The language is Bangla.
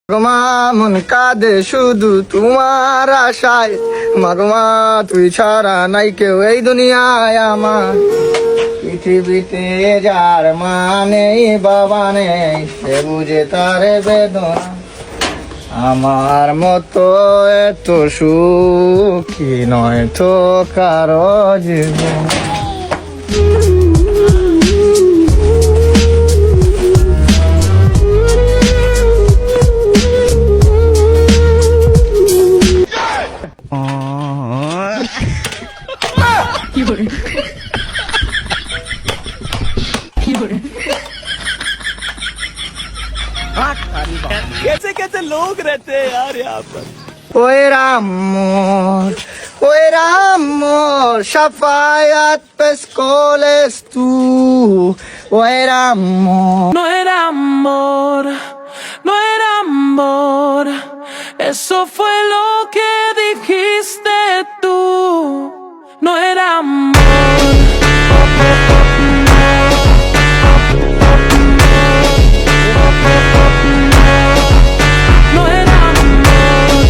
মাগমা মন কাঁদে শুধু তোমার আশায়, মাগমা তুই ছাড়া নাই কেউ এই দুনিয়ায় আমার। পৃথিবীতে যার মা নেই বাবা নেই, সে বুঝে তার বেদনা। আমার মতো এত সুখী নয় তো কারো জীবন। कैसे कैसे लोग रहते हैं यार यहाँ पर। ওই রাম মোর, ওই রাম মোর, শাফায়াত পেশ কলেস তু। ওই রাম মোর, No era amor, no era amor, eso fue lo que dijiste tú. No era amor. No era amor.